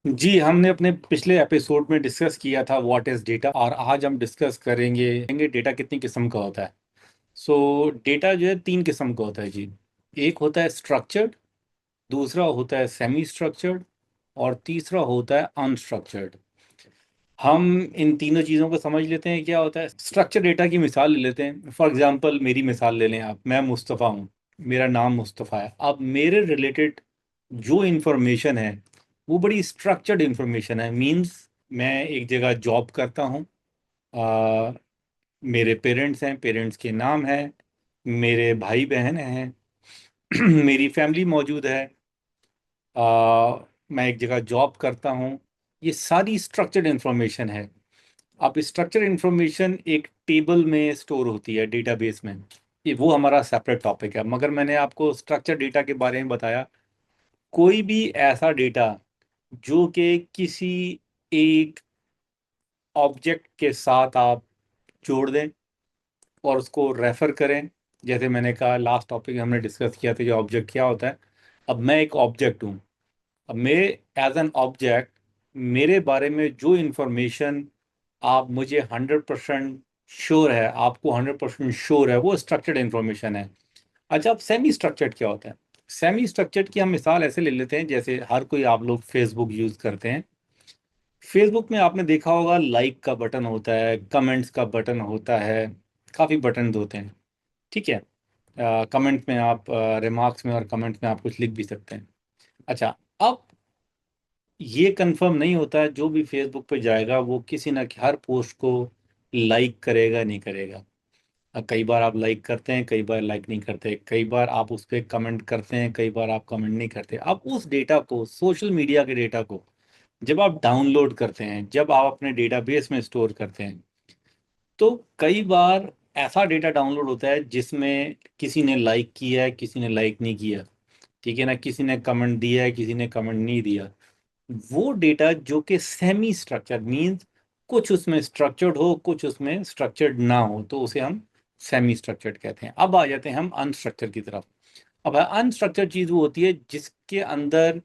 जी, हमने अपने पिछले एपिसोड में डिस्कस किया था व्हाट इज डेटा, और आज हम डिस्कस करेंगे डेटा कितनी किस्म का होता है। डेटा जो है तीन किस्म का होता है जी। एक होता है स्ट्रक्चर्ड, दूसरा होता है सेमी स्ट्रक्चर्ड, और तीसरा होता है अनस्ट्रक्चर्ड। हम इन तीनों चीज़ों को समझ लेते हैं क्या होता है। स्ट्रक्चर डेटा की मिसाल ले लेते हैं। फॉर एग्जांपल मेरी मिसाल ले लें आप। मैं मुस्तफ़ा हूँ, मेरा नाम मुस्तफ़ा है। अब मेरे रिलेटेड जो इन्फॉर्मेशन है वो बड़ी स्ट्रक्चर्ड इन्फॉर्मेशन है। मींस मैं एक जगह जॉब करता हूँ, आ, मेरे पेरेंट्स हैं, पेरेंट्स के नाम है, मेरे भाई बहन हैं, मेरी फैमिली मौजूद है, मैं एक जगह जॉब करता हूँ। ये सारी स्ट्रक्चर्ड इन्फॉर्मेशन है। अब स्ट्रक्चर इन्फॉर्मेशन एक टेबल में स्टोर होती है डेटाबेस में। ये वो हमारा सेपरेट टॉपिक है, मगर मैंने आपको स्ट्रक्चर डेटा के बारे में बताया। कोई भी ऐसा डेटा जो कि किसी एक ऑब्जेक्ट के साथ आप जोड़ दें और उसको रेफर करें। जैसे मैंने कहा लास्ट टॉपिक हमने डिस्कस किया था कि ऑब्जेक्ट क्या होता है। अब मैं एक ऑब्जेक्ट हूँ। अब मैं एज एन ऑब्जेक्ट, मेरे बारे में जो इंफॉर्मेशन आप मुझे 100% श्योर है, आपको 100% श्योर है, वो स्ट्रक्चर्ड इंफॉर्मेशन है। अच्छा, अब सेमी स्ट्रक्चर्ड क्या होता है? सेमी स्ट्रक्चर्ड की हम मिसाल ऐसे ले लेते हैं, जैसे हर कोई, आप लोग फेसबुक यूज़ करते हैं। फेसबुक में आपने देखा होगा लाइक का बटन होता है, कमेंट्स का बटन होता है, काफ़ी बटन होते हैं। ठीक है। कमेंट में आप, रिमार्क्स में और कमेंट में आप कुछ लिख भी सकते हैं। अच्छा, अब ये कंफर्म नहीं होता है जो भी फेसबुक पे जाएगा वो किसी ना हर पोस्ट को लाइक करेगा नहीं करेगा। कई बार आप लाइक करते हैं, कई बार लाइक नहीं करते, कई बार आप उस पर कमेंट करते हैं, कई बार आप कमेंट नहीं करते। अब उस डेटा को, सोशल मीडिया के डेटा को जब आप डाउनलोड करते हैं, जब आप अपने डेटाबेस में स्टोर करते हैं, तो कई बार ऐसा डेटा डाउनलोड होता है जिसमें किसी ने लाइक किया है, किसी ने लाइक नहीं किया। ठीक है ना, किसी ने कमेंट दिया है, किसी ने कमेंट नहीं दिया। वो डेटा जो कि सेमी स्ट्रक्चर्ड मींस, कुछ उसमें स्ट्रक्चर्ड हो, कुछ उसमें स्ट्रक्चर्ड ना हो, तो उसे हम सेमी स्ट्रक्चर्ड कहते हैं। अब आ जाते हैं हम अनस्ट्रक्चर की तरफ। अब अनस्ट्रक्चर्ड चीज वो होती है जिसके अंदर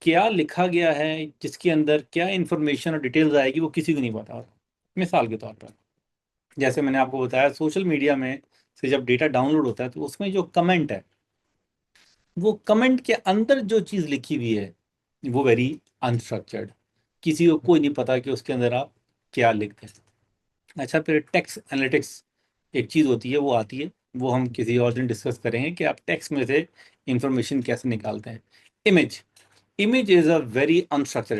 क्या लिखा गया है, जिसके अंदर क्या इंफॉर्मेशन और डिटेल्स आएगी, वो किसी को नहीं पता होता। मिसाल के तौर पर, जैसे मैंने आपको बताया, सोशल मीडिया में से जब डेटा डाउनलोड होता है तो उसमें जो कमेंट है, वो कमेंट के अंदर जो चीज़ लिखी हुई है वो वेरी अनस्ट्रक्चर्ड। किसी को कोई नहीं पता कि उसके अंदर आप क्या लिखते हैं। अच्छा, फिर टेक्स्ट एनालिटिक्स एक चीज़ होती है, वो आती है। वो हम किसी और दिन डिस्कस करेंगे कि आप टेक्स्ट में से इंफॉर्मेशन कैसे निकालते हैं। Image, image is a very unstructured